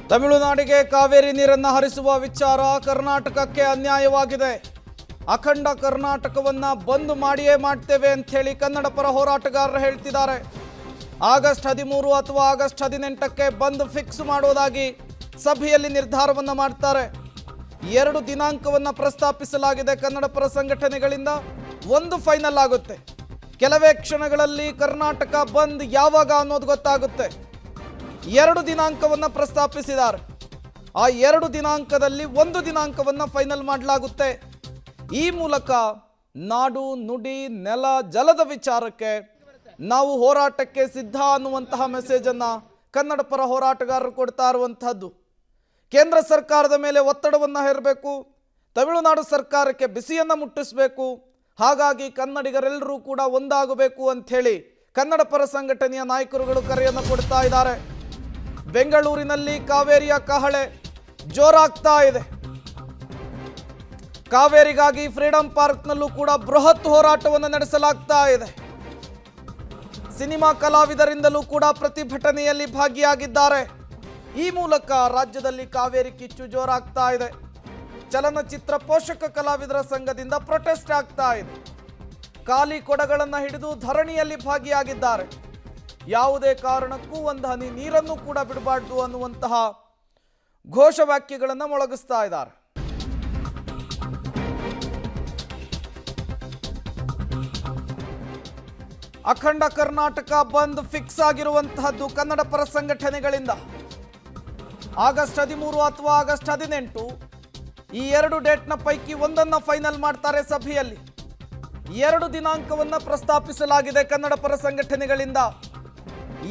ತಮಿಳುನಾಡಿಗೆ ಕಾವೇರಿ ನೀರನ್ನು ಹರಿಸುವ ವಿಚಾರ ಕರ್ನಾಟಕಕ್ಕೆ ಅನ್ಯಾಯವಾಗಿದೆ. ಅಖಂಡ ಕರ್ನಾಟಕವನ್ನು ಬಂದ್ ಮಾಡಿಯೇ ಮಾಡ್ತೇವೆ ಅಂತ ಹೇಳಿ ಕನ್ನಡ ಪರ ಹೋರಾಟಗಾರರು ಹೇಳ್ತಿದ್ದಾರೆ. ಆಗಸ್ಟ್ 13 ಅಥವಾ ಆಗಸ್ಟ್ 18ಕ್ಕೆ ಬಂದ್ ಫಿಕ್ಸ್ ಮಾಡೋದಾಗಿ ಸಭೆಯಲ್ಲಿ ನಿರ್ಧಾರವನ್ನು ಮಾಡ್ತಾರೆ. 2 ದಿನಾಂಕವನ್ನು ಪ್ರಸ್ತಾಪಿಸಲಾಗಿದೆ ಕನ್ನಡ ಪರ ಸಂಘಟನೆಗಳಿಂದ. ಒಂದು ಫೈನಲ್ ಆಗುತ್ತೆ. ಕೆಲವೇ ಕ್ಷಣಗಳಲ್ಲಿ ಕರ್ನಾಟಕ ಬಂದ್ ಯಾವಾಗ ಅನ್ನೋದು ಗೊತ್ತಾಗುತ್ತೆ. 2 ದಿನಾಂಕವನ್ನು ಪ್ರಸ್ತಾಪಿಸಿದ್ದಾರೆ. ಆ 2 ದಿನಾಂಕದಲ್ಲಿ ಒಂದು ದಿನಾಂಕವನ್ನು ಫೈನಲ್ ಮಾಡಲಾಗುತ್ತೆ. ಈ ಮೂಲಕ ನಾಡು ನುಡಿ ನೆಲ ಜಲದ ವಿಚಾರಕ್ಕೆ ನಾವು ಹೋರಾಟಕ್ಕೆ ಸಿದ್ಧ ಅನ್ನುವಂತಹ ಮೆಸೇಜನ್ನು ಕನ್ನಡ ಪರ ಹೋರಾಟಗಾರರು ಕೊಡ್ತಾ ಇರುವಂತಹದ್ದು. ಕೇಂದ್ರ ಸರ್ಕಾರದ ಮೇಲೆ ಒತ್ತಡವನ್ನು ಹೇರಬೇಕು, ತಮಿಳುನಾಡು ಸರ್ಕಾರಕ್ಕೆ ಬಿಸಿಯನ್ನು ಮುಟ್ಟಿಸಬೇಕು. ಹಾಗಾಗಿ ಕನ್ನಡಿಗರೆಲ್ಲರೂ ಕೂಡ ಒಂದಾಗಬೇಕು ಅಂಥೇಳಿ ಕನ್ನಡ ಪರ ಸಂಘಟನೆಯ ನಾಯಕರುಗಳು ಕರೆಯನ್ನು ಕೊಡ್ತಾ ಇದ್ದಾರೆ. ಬೆಂಗಳೂರಿನಲ್ಲಿ ಕಾವೇರಿಯ ಕಹಳೆ ಜೋರಾಗ್ತಾ ಇದೆ. ಕಾವೇರಿಗಾಗಿ ಫ್ರೀಡಂ ಪಾರ್ಕ್ನಲ್ಲೂ ಕೂಡ ಬೃಹತ್ ಹೋರಾಟವನ್ನು ನಡೆಸಲಾಗ್ತಾ ಇದೆ. ಸಿನಿಮಾ ಕಲಾವಿದರಿಂದಲೂ ಕೂಡ ಪ್ರತಿಭಟನೆಯಲ್ಲಿ ಭಾಗಿಯಾಗಿದ್ದಾರೆ. ಈ ಮೂಲಕ ರಾಜ್ಯದಲ್ಲಿ ಕಾವೇರಿ ಕಿಚ್ಚು ಜೋರಾಗ್ತಾ ಇದೆ. ಚಲನಚಿತ್ರ ಪೋಷಕ ಕಲಾವಿದರ ಸಂಘದಿಂದ ಪ್ರೊಟೆಸ್ಟ್ ಆಗ್ತಾ ಇದೆ. ಖಾಲಿ ಕೊಡಗಳನ್ನು ಹಿಡಿದು ಧರಣಿಯಲ್ಲಿ ಭಾಗಿಯಾಗಿದ್ದಾರೆ. ಯಾವುದೇ ಕಾರಣಕ್ಕೂ ಒಂದು ಹನಿ ನೀರನ್ನು ಕೂಡ ಬಿಡಬಾರ್ದು ಅನ್ನುವಂತಹ ಘೋಷವಾಕ್ಯಗಳನ್ನು ಮೊಳಗಿಸ್ತಾ ಇದ್ದಾರೆ. ಅಖಂಡ ಕರ್ನಾಟಕ ಬಂದ್ ಫಿಕ್ಸ್ ಆಗಿರುವಂತಹದ್ದು ಕನ್ನಡ ಪರ ಸಂಘಟನೆಗಳಿಂದ. ಆಗಸ್ಟ್ 13 ಅಥವಾ ಆಗಸ್ಟ್ 18 ಈ 2 ಡೇಟ್ನ ಪೈಕಿ ಒಂದನ್ನು ಫೈನಲ್ ಮಾಡ್ತಾರೆ ಸಭೆಯಲ್ಲಿ. 2 ದಿನಾಂಕವನ್ನು ಪ್ರಸ್ತಾಪಿಸಲಾಗಿದೆ ಕನ್ನಡ ಪರ ಸಂಘಟನೆಗಳಿಂದ.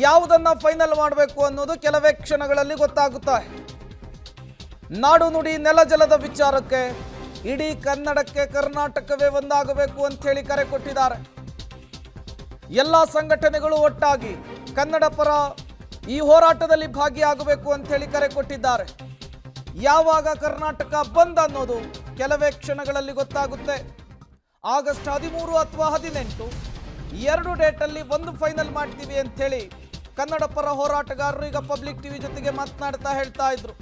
ಯಾವುದನ್ನ ಫೈನಲ್ ಮಾಡಬೇಕು ಅನ್ನೋದು ಕೆಲವೇ ಕ್ಷಣಗಳಲ್ಲಿ ಗೊತ್ತಾಗುತ್ತೆ. ನಾಡು ನುಡಿ ನೆಲ ಜಲದ ವಿಚಾರಕ್ಕೆ ಇಡೀ ಕನ್ನಡಕ್ಕೆ ಕರ್ನಾಟಕವೇ ಒಂದಾಗಬೇಕು ಅಂತ ಹೇಳಿ ಕರೆ ಕೊಟ್ಟಿದ್ದಾರೆ. ಎಲ್ಲ ಸಂಘಟನೆಗಳು ಒಟ್ಟಾಗಿ ಕನ್ನಡ ಪರ ಈ ಹೋರಾಟದಲ್ಲಿ ಭಾಗಿಯಾಗಬೇಕು ಅಂತ ಹೇಳಿ ಕರೆ ಕೊಟ್ಟಿದ್ದಾರೆ. ಯಾವಾಗ ಕರ್ನಾಟಕ ಬಂದ್ ಅನ್ನೋದು ಕೆಲವೇ ಕ್ಷಣಗಳಲ್ಲಿ ಗೊತ್ತಾಗುತ್ತೆ. ಆಗಸ್ಟ್ 13 ಅಥವಾ 18 2 ಡೇಟಲ್ಲಿ ಒಂದು ಫೈನಲ್ ಮಾಡ್ತೀವಿ ಅಂತ ಹೇಳಿ ಕನ್ನಡ ಪರ ಹೋರಾಟಗಾರರು ಈಗ ಪಬ್ಲಿಕ್ ಟಿವಿ ಜೊತೆಗೆ ಮಾತನಾಡ್ತಾ ಹೇಳ್ತಾ ಇದ್ರು.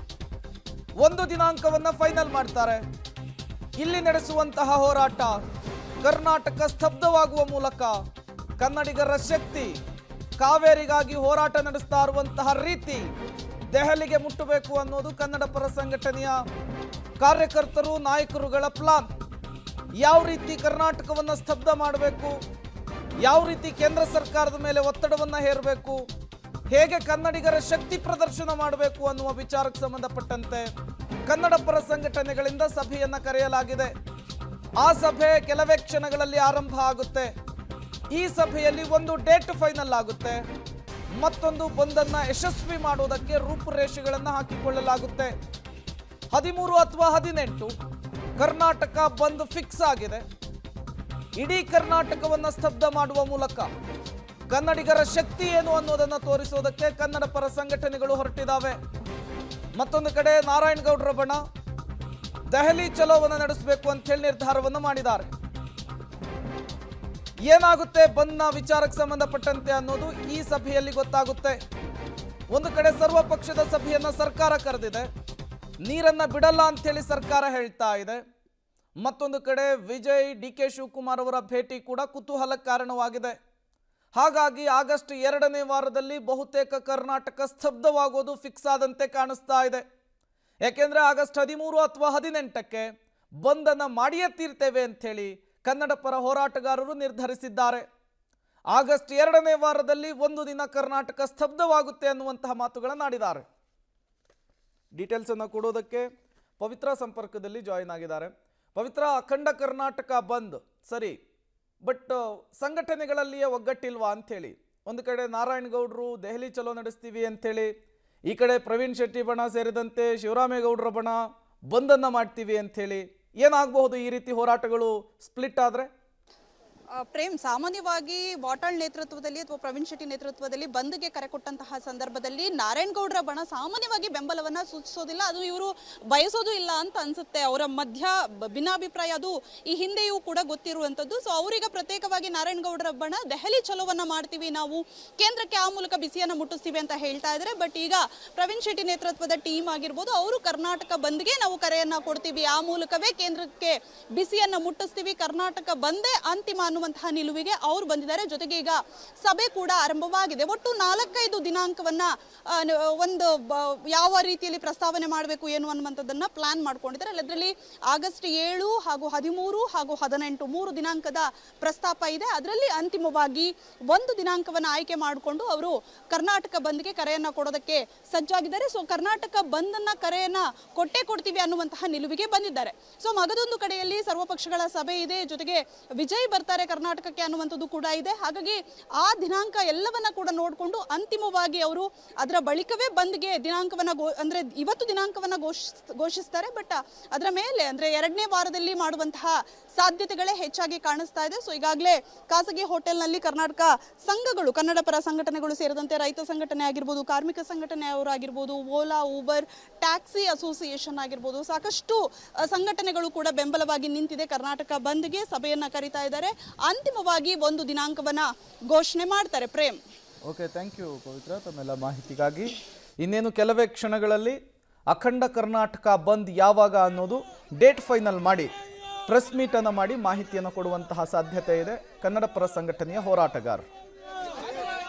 ಒಂದು ದಿನಾಂಕವನ್ನು ಫೈನಲ್ ಮಾಡ್ತಾರೆ. ಇಲ್ಲಿ ನಡೆಸುವಂತಹ ಹೋರಾಟ ಕರ್ನಾಟಕ ಸ್ತಬ್ಧವಾಗುವ ಮೂಲಕ ಕನ್ನಡಿಗರ ಶಕ್ತಿ, ಕಾವೇರಿಗಾಗಿ ಹೋರಾಟ ನಡೆಸ್ತಾ ಇರುವಂತಹ ರೀತಿ ದೆಹಲಿಗೆ ಮುಟ್ಟಬೇಕು ಅನ್ನೋದು ಕನ್ನಡ ಪರ ಸಂಘಟನೆಯ ಕಾರ್ಯಕರ್ತರು ನಾಯಕರುಗಳ ಪ್ಲಾನ್. ಯಾವ ರೀತಿ ಕರ್ನಾಟಕವನ್ನು ಸ್ತಬ್ಧ ಮಾಡಬೇಕು, ಯಾವ ರೀತಿ ಕೇಂದ್ರ ಸರ್ಕಾರದ ಮೇಲೆ ಒತ್ತಡವನ್ನು ಹೇರಬೇಕು, ಹೇಗೆ ಕನ್ನಡಿಗರ ಶಕ್ತಿ ಪ್ರದರ್ಶನ ಮಾಡಬೇಕು ಅನ್ನುವ ವಿಚಾರಕ್ಕೆ ಸಂಬಂಧಪಟ್ಟಂತೆ ಕನ್ನಡ ಪರ ಸಂಘಟನೆಗಳಿಂದ ಸಭೆಯನ್ನು ಕರೆಯಲಾಗಿದೆ. ಆ ಸಭೆ ಕೆಲವೇ ಕ್ಷಣಗಳಲ್ಲಿ ಆರಂಭ ಆಗುತ್ತೆ. ಈ ಸಭೆಯಲ್ಲಿ ಒಂದು ಡೇಟ್ ಫೈನಲ್ ಆಗುತ್ತೆ. ಮತ್ತೊಂದು ಬಂದನ್ನು ಯಶಸ್ವಿ ಮಾಡುವುದಕ್ಕೆ ರೂಪುರೇಷೆಗಳನ್ನು ಹಾಕಿಕೊಳ್ಳಲಾಗುತ್ತೆ. 13 ಅಥವಾ 18 ಕರ್ನಾಟಕ ಬಂದ್ ಫಿಕ್ಸ್ ಆಗಿದೆ. ಇಡೀ ಕರ್ನಾಟಕವನ್ನು ಸ್ತಬ್ಧ ಮಾಡುವ ಮೂಲಕ ಕನ್ನಡಿಗರ ಶಕ್ತಿ ಏನು ಅನ್ನೋದನ್ನು ತೋರಿಸುವುದಕ್ಕೆ ಕನ್ನಡ ಪರ ಸಂಘಟನೆಗಳು ಹೊರಟಿದ್ದಾವೆ. ಮತ್ತೊಂದು ಕಡೆ ನಾರಾಯಣಗೌಡರ ಬಣ ದೆಹಲಿ ಚಲೋವನ್ನು ನಡೆಸಬೇಕು ಅಂತ ಹೇಳಿ ನಿರ್ಧಾರವನ್ನು ಮಾಡಿದ್ದಾರೆ. ಏನಾಗುತ್ತೆ ಬಂದ್ನ ವಿಚಾರಕ್ಕೆ ಸಂಬಂಧಪಟ್ಟಂತೆ ಅನ್ನೋದು ಈ ಸಭೆಯಲ್ಲಿ ಗೊತ್ತಾಗುತ್ತೆ. ಒಂದು ಕಡೆ ಸರ್ವ ಪಕ್ಷದ ಸಭೆಯನ್ನ ಸರ್ಕಾರ ಕರೆದಿದೆ. ನೀರನ್ನ ಬಿಡಲ್ಲ ಅಂತ ಹೇಳಿ ಸರ್ಕಾರ ಹೇಳ್ತಾ ಇದೆ. ಮತ್ತೊಂದು ಕಡೆ ವಿಜಯ್ ಡಿ.ಕೆ. ಶಿವಕುಮಾರ್ ಅವರ ಭೇಟಿ ಕೂಡ ಕುತೂಹಲಕ್ಕೆ ಕಾರಣವಾಗಿದೆ. ಹಾಗಾಗಿ ಆಗಸ್ಟ್ 2ನೇ ವಾರದಲ್ಲಿ ಬಹುತೇಕ ಕರ್ನಾಟಕ ಸ್ತಬ್ಧವಾಗೋದು ಫಿಕ್ಸ್ ಆದಂತೆ ಕಾಣಿಸ್ತಾ ಇದೆ. ಯಾಕೆಂದ್ರೆ ಆಗಸ್ಟ್ 13 ಅಥವಾ 18ಕ್ಕೆ ಬಂದನ್ನು ಮಾಡಿಯೇ ತೀರ್ತೇವೆ ಅಂತ ಹೇಳಿ ಕನ್ನಡ ಪರ ಹೋರಾಟಗಾರರು ನಿರ್ಧರಿಸಿದ್ದಾರೆ. ಆಗಸ್ಟ್ 2ನೇ ವಾರದಲ್ಲಿ ಒಂದು ದಿನ ಕರ್ನಾಟಕ ಸ್ತಬ್ಧವಾಗುತ್ತೆ ಅನ್ನುವಂತಹ ಮಾತುಗಳನ್ನಾಡಿದ್ದಾರೆ. ಡೀಟೇಲ್ಸ್ ಅನ್ನು ಕೊಡೋದಕ್ಕೆ ಪವಿತ್ರ ಸಂಪರ್ಕದಲ್ಲಿ ಜಾಯಿನ್ ಆಗಿದ್ದಾರೆ. ಪವಿತ್ರ, ಅಖಂಡ ಕರ್ನಾಟಕ ಬಂದ್ ಸರಿ, ಬಟ್ ಸಂಘಟನೆಗಳಲ್ಲಿಯೇ ಒಗ್ಗಟ್ಟಿಲ್ವಾ ಅಂಥೇಳಿ. ಒಂದು ಕಡೆ ನಾರಾಯಣಗೌಡರು ದೆಹಲಿ ಚಲೋ ನಡೆಸ್ತೀವಿ ಅಂಥೇಳಿ, ಈ ಕಡೆ ಪ್ರವೀಣ್ ಶೆಟ್ಟಿ ಬಣ ಸೇರಿದಂತೆ ಶಿವರಾಮೇಗೌಡರ ಬಣ ಬಂದನ್ನು ಮಾಡ್ತೀವಿ ಅಂಥೇಳಿ. ಏನಾಗಬಹುದು ಈ ರೀತಿ ಹೋರಾಟಗಳು ಸ್ಪ್ಲಿಟ್ ಆದರೆ? ಪ್ರೇಮ್, ಸಾಮಾನ್ಯವಾಗಿ ವಾಟಾಳ್ ನೇತೃತ್ವದಲ್ಲಿ ಅಥವಾ ಪ್ರವೀಣ್ ಶೆಟ್ಟಿ ನೇತೃತ್ವದಲ್ಲಿ ಬಂದ್ಗೆ ಕರೆ ಕೊಟ್ಟಂತಹ ಸಂದರ್ಭದಲ್ಲಿ ನಾರಾಯಣಗೌಡರ ಬಣ ಸಾಮಾನ್ಯವಾಗಿ ಬೆಂಬಲವನ್ನ ಸೂಚಿಸೋದಿಲ್ಲ, ಅದು ಇವರು ಬಯಸೋದು ಇಲ್ಲ ಅಂತ ಅನ್ಸುತ್ತೆ. ಅವರ ಮಧ್ಯ ಭಿನ್ನಾಭಿಪ್ರಾಯ ಅದು ಈ ಹಿಂದೆಯೂ ಕೂಡ ಗೊತ್ತಿರುವಂತದ್ದು. ಸೊ ಅವರೀಗ ಪ್ರತ್ಯೇಕವಾಗಿ ನಾರಾಯಣಗೌಡರ ಬಣ ದೆಹಲಿ ಚಲೋವನ್ನ ಮಾಡ್ತೀವಿ, ನಾವು ಕೇಂದ್ರಕ್ಕೆ ಆ ಮೂಲಕ ಬಿಸಿಯನ್ನ ಮುಟ್ಟಿಸ್ತೀವಿ ಅಂತ ಹೇಳ್ತಾ ಇದ್ದಾರೆ. ಬಟ್ ಈಗ ಪ್ರವೀಣ್ ಶೆಟ್ಟಿ ನೇತೃತ್ವದ ಟೀಮ್ ಆಗಿರ್ಬೋದು, ಅವರು ಕರ್ನಾಟಕ ಬಂದ್ಗೆ ನಾವು ಕರೆಯನ್ನ ಕೊಡ್ತೀವಿ, ಆ ಮೂಲಕವೇ ಕೇಂದ್ರಕ್ಕೆ ಬಿಸಿಯನ್ನ ಮುಟ್ಟಿಸ್ತೀವಿ, ಕರ್ನಾಟಕ ಬಂದೇ ಅಂತಿಮ ಅನ್ನುವಂತಹ ನಿಲುವಿಗೆ ಅವರು ಬಂದಿದ್ದಾರೆ. ಜೊತೆಗೆ ಈಗ ಸಭೆ ಕೂಡ ಆರಂಭವಾಗಿದೆ. ಒಟ್ಟು 4-5 ದಿನಾಂಕವನ್ನ ಒಂದು ಯಾವ ರೀತಿಯಲ್ಲಿ ಪ್ರಸ್ತಾವನೆ ಮಾಡಬೇಕು ಏನು ಅನ್ನುವಂಥದ್ದನ್ನ ಪ್ಲಾನ್ ಮಾಡ್ಕೊಂಡಿದ್ದಾರೆ. ಅದರಲ್ಲಿ ಆಗಸ್ಟ್ 7 ಹಾಗೂ 13 ಹಾಗೂ 18 3 ದಿನಾಂಕದ ಪ್ರಸ್ತಾಪ ಇದೆ. ಅದರಲ್ಲಿ ಅಂತಿಮವಾಗಿ ಒಂದು ದಿನಾಂಕವನ್ನ ಆಯ್ಕೆ ಮಾಡಿಕೊಂಡು ಅವರು ಕರ್ನಾಟಕ ಬಂದ್ಗೆ ಕರೆಯನ್ನ ಕೊಡೋದಕ್ಕೆ ಸಜ್ಜಾಗಿದ್ದಾರೆ. ಸೊ ಕರ್ನಾಟಕ ಬಂದನ್ನ ಕರೆಯನ್ನ ಕೊಡ್ತೀವಿ ಅನ್ನುವಂತಹ ನಿಲುವಿಗೆ ಬಂದಿದ್ದಾರೆ. ಸೊ ಮಗದೊಂದು ಕಡೆಯಲ್ಲಿ ಸರ್ವಪಕ್ಷಗಳ ಸಭೆ ಇದೆ, ಜೊತೆಗೆ ವಿಜಯ್ ಬರ್ತಾರೆ ಕರ್ನಾಟಕಕ್ಕೆ ಅನ್ನುವಂಥದ್ದು ಕೂಡ ಇದೆ. ಹಾಗಾಗಿ ಆ ದಿನಾಂಕ ಎಲ್ಲವನ್ನ ಕೂಡ ನೋಡಿಕೊಂಡು ಅಂತಿಮವಾಗಿ ಅವರು ಅದರ ಬಳಿಕವೇ ಬಂದ್ಗೆ ದಿನಾಂಕವನ್ನ ಅಂದ್ರೆ ಇವತ್ತು ದಿನಾಂಕವನ್ನ ಘೋಷಿಸ್ತಾರೆ. ಬಟ್ ಅದರ ಮೇಲೆ ಅಂದ್ರೆ 2ನೇ ವಾರದಲ್ಲಿ ಮಾಡುವಂತಹ ಸಾಧ್ಯತೆಗಳೇ ಹೆಚ್ಚಾಗಿ ಕಾಣಿಸ್ತಾ ಇದೆ. ಸೊ ಈಗಾಗಲೇ ಖಾಸಗಿ ಹೋಟೆಲ್ನಲ್ಲಿ ಕರ್ನಾಟಕ ಸಂಘಗಳು, ಕನ್ನಡ ಪರ ಸಂಘಟನೆಗಳು ಸೇರಿದಂತೆ ರೈತ ಸಂಘಟನೆ ಆಗಿರ್ಬೋದು, ಕಾರ್ಮಿಕ ಸಂಘಟನೆ ಅವರಾಗಿರ್ಬೋದು, ಓಲಾ, ಊಬರ್, ಟ್ಯಾಕ್ಸಿ ಅಸೋಸಿಯೇಷನ್ ಆಗಿರ್ಬೋದು, ಸಾಕಷ್ಟು ಸಂಘಟನೆಗಳು ಕೂಡ ಬೆಂಬಲವಾಗಿ ನಿಂತಿದೆ ಕರ್ನಾಟಕ ಬಂದ್ಗೆ. ಸಭೆಯನ್ನ ಕರೀತಾ ಇದ್ದಾರೆ, ಅಂತಿಮವಾಗಿ ಒಂದು ದಿನಾಂಕವನ್ನ ಘೋಷಣೆ ಮಾಡ್ತಾರೆ. ಪ್ರೇಮ್, ಓಕೆ, ಥ್ಯಾಂಕ್ ಯು ಪವಿತ್ರ ತಮ್ಮೆಲ್ಲ ಮಾಹಿತಿಗಾಗಿ. ಇನ್ನೇನು ಕೆಲವೇ ಕ್ಷಣಗಳಲ್ಲಿ ಅಖಂಡ ಕರ್ನಾಟಕ ಬಂದ್ ಯಾವಾಗ ಅನ್ನೋದು ಡೇಟ್ ಫೈನಲ್ ಮಾಡಿ ಪ್ರೆಸ್ ಮೀಟನ್ನು ಮಾಡಿ ಮಾಹಿತಿಯನ್ನು ಕೊಡುವಂತಹ ಸಾಧ್ಯತೆ ಇದೆ ಕನ್ನಡ ಪರ ಸಂಘಟನೆಯ ಹೋರಾಟಗಾರರು.